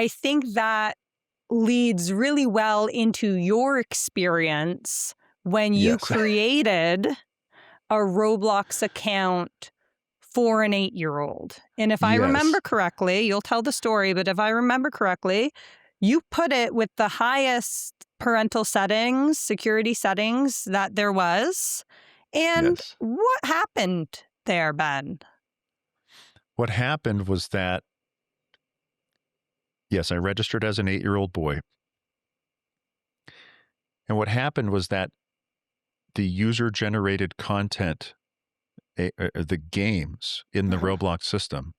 I think that leads really well into your experience when you Yes. created a Roblox account for an 8-year-old. And if I remember Yes. correctly, you'll tell the story, but if I remember correctly, you put it with the highest parental settings, security settings that there was. And Yes. what happened there, Ben? What happened was that, yes, I registered as an 8-year-old boy. And what happened was that the user-generated content, the games in the Roblox system,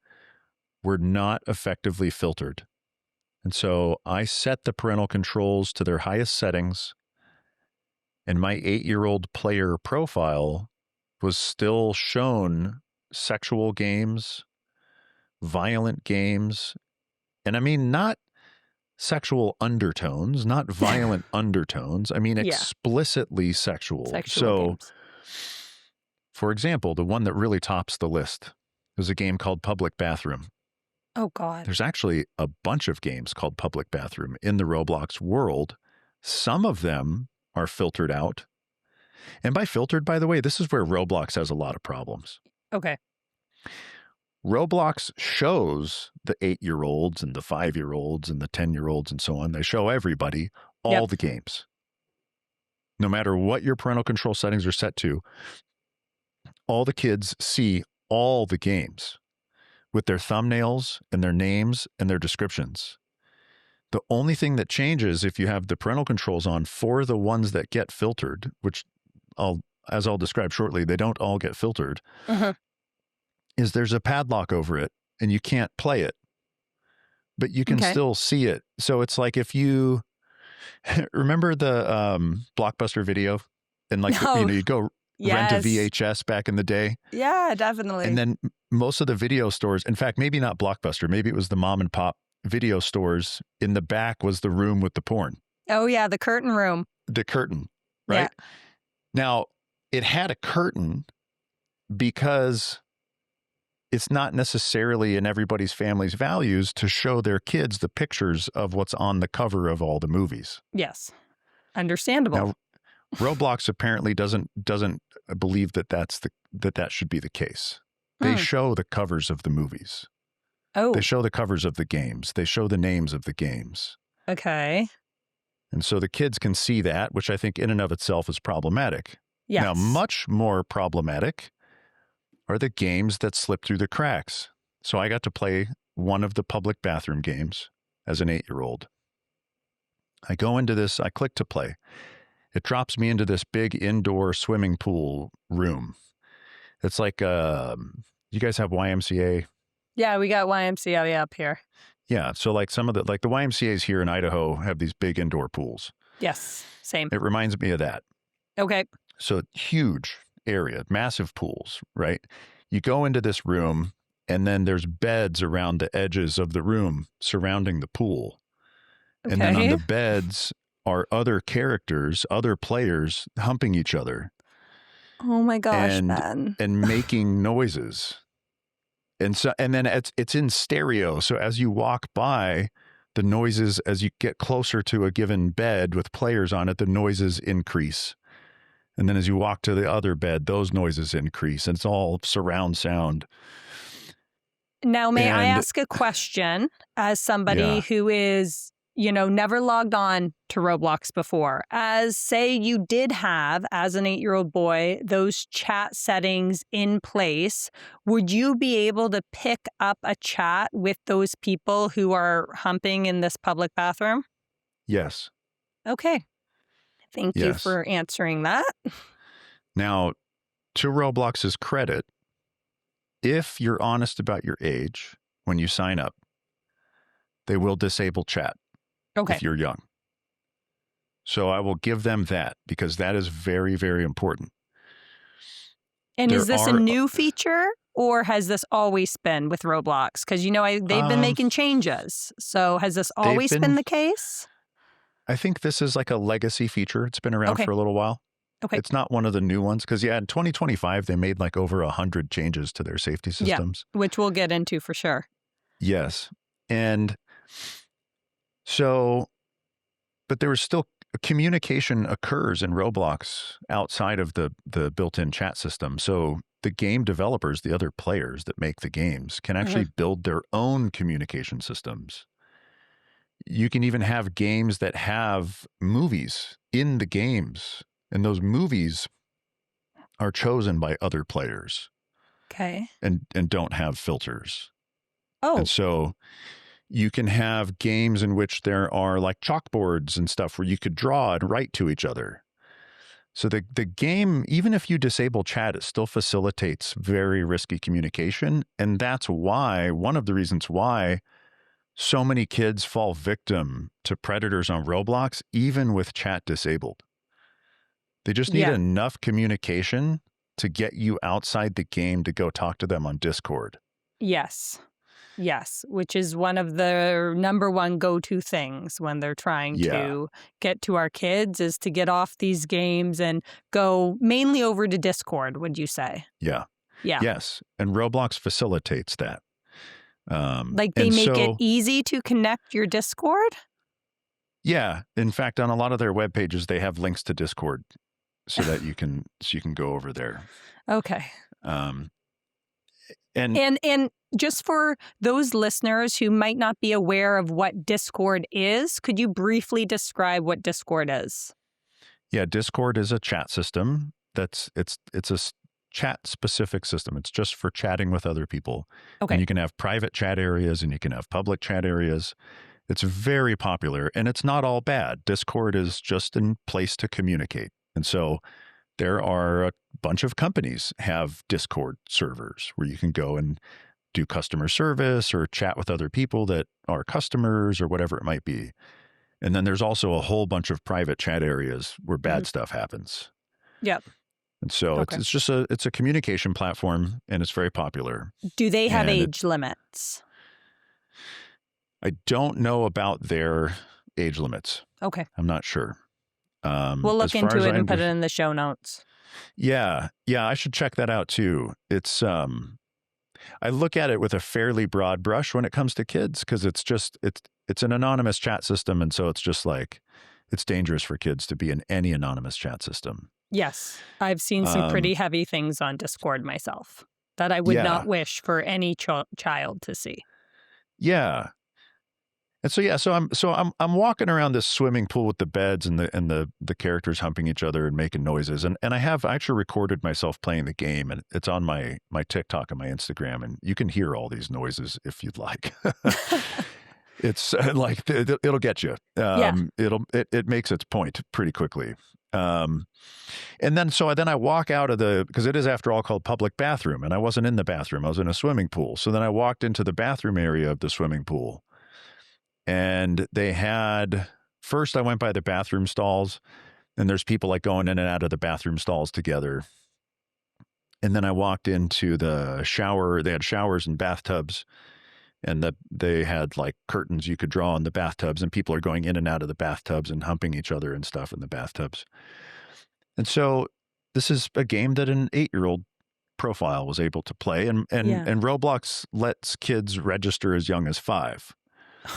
were not effectively filtered. And so I set the parental controls to their highest settings, and my 8-year-old player profile was still shown sexual games, violent games, and I mean, not sexual undertones, not violent undertones. I mean, Yeah. explicitly sexual. Sexual games. For example, the one that really tops the list is a game called Public Bathroom. Oh, God. There's actually a bunch of games called Public Bathroom in the Roblox world. Some of them are filtered out. And by filtered, by the way, this is where Roblox has a lot of problems. Okay. Roblox shows the 8-year-olds and the 5-year-olds and the 10-year-olds and so on. They show everybody all the games. No matter what your parental control settings are set to, all the kids see all the games with their thumbnails and their names and their descriptions. The only thing that changes if you have the parental controls on for the ones that get filtered, which as I'll describe shortly, they don't all get filtered, is there's a padlock over it and you can't play it, but you can still see it. So it's like if you remember the Blockbuster video and like, you go rent a VHS back in the day. Yeah, definitely. And then most of the video stores, in fact, maybe not Blockbuster, maybe it was the mom and pop video stores, in the back was the room with the porn. Oh, yeah, the curtain room. The curtain, right? Yeah. Now, it had a curtain because it's not necessarily in everybody's family's values to show their kids the pictures of what's on the cover of all the movies. Yes. Understandable. Now, Roblox apparently doesn't believe that that should be the case. They show the covers of the movies. Oh. They show the covers of the games. They show the names of the games. Okay. And so the kids can see that, which I think in and of itself is problematic. Yes. Now, much more problematic are the games that slip through the cracks. So I got to play one of the Public Bathroom games as an 8-year-old. I go into this, I click to play. It drops me into this big indoor swimming pool room. It's like, you guys have YMCA? Yeah, we got YMCA up here. Yeah, so like the YMCAs here in Idaho have these big indoor pools. Yes, same. It reminds me of that. Okay. So huge area, massive pools, right? You go into this room and then there's beds around the edges of the room surrounding the pool. Okay. And then on the beds are other characters, other players humping each other. Oh my gosh, Ben. And making noises. And then it's in stereo. So as you walk by, the noises, as you get closer to a given bed with players on it, the noises increase. And then as you walk to the other bed, those noises increase. And it's all surround sound. Now, may I ask a question as somebody who is, never logged on to Roblox before? As say you did have, as an 8-year-old boy, those chat settings in place, would you be able to pick up a chat with those people who are humping in this public bathroom? Yes. Okay. Thank you for answering that. Now, to Roblox's credit, if you're honest about your age when you sign up, they will disable chat if you're young. So I will give them that because that is very, very important. And is this a new feature or has this always been with Roblox? Because, they've been making changes. So has this always been the case? I think this is like a legacy feature. It's been around for a little while. Okay. It's not one of the new ones because, in 2025, they made like over 100 changes to their safety systems. Yeah, which we'll get into for sure. Yes. And So, but there was still communication occurs in Roblox outside of the built-in chat system. So the game developers, the other players that make the games, can actually build their own communication systems. You can even have games that have movies in the games, and those movies are chosen by other players. Okay. And don't have filters. Oh. And so you can have games in which there are like chalkboards and stuff where you could draw and write to each other. So the game, even if you disable chat, it still facilitates very risky communication. And that's why, one of the reasons why so many kids fall victim to predators on Roblox, even with chat disabled. They just need enough communication to get you outside the game to go talk to them on Discord. Yes. Yes, which is one of the number one go-to things when they're trying to get to our kids, is to get off these games and go mainly over to Discord, would you say? Yeah. Yeah. Yes. And Roblox facilitates that. Like they make it easy to connect your Discord? Yeah. In fact, on a lot of their web pages, they have links to Discord so that you can go over there. Okay. And just for those listeners who might not be aware of what Discord is, could you briefly describe what Discord is? Yeah, Discord is a chat system. It's a chat specific system. It's just for chatting with other people. Okay. And you can have private chat areas and you can have public chat areas. It's very popular, and it's not all bad. Discord is just a place to communicate. And so there are a bunch of companies have Discord servers where you can go and do customer service or chat with other people that are customers or whatever it might be. And then there's also a whole bunch of private chat areas where bad stuff happens. Yep. And so it's just it's a communication platform, and it's very popular. Do they have age limits? I don't know about their age limits. Okay. I'm not sure. We'll look into it and put it in the show notes. Yeah. Yeah, I should check that out too. It's I look at it with a fairly broad brush when it comes to kids, because it's an anonymous chat system, and so it's just like it's dangerous for kids to be in any anonymous chat system. Yes, I've seen some pretty heavy things on Discord myself that I would not wish for any child to see. Yeah. And so I'm walking around this swimming pool with the beds and the characters humping each other and making noises, and I actually recorded myself playing the game, and it's on my TikTok and my Instagram, and you can hear all these noises if you'd like. It's like it'll get you. It makes its point pretty quickly. And then I walk out of because it is after all called public bathroom, and I wasn't in the bathroom, I was in a swimming pool. So then I walked into the bathroom area of the swimming pool. And first I went by the bathroom stalls, and there's people like going in and out of the bathroom stalls together. And then I walked into the shower. They had showers and bathtubs, and they had like curtains you could draw in the bathtubs, and people are going in and out of the bathtubs and humping each other and stuff in the bathtubs. And so this is a game that an 8-year-old profile was able to play, and Roblox lets kids register as young as 5.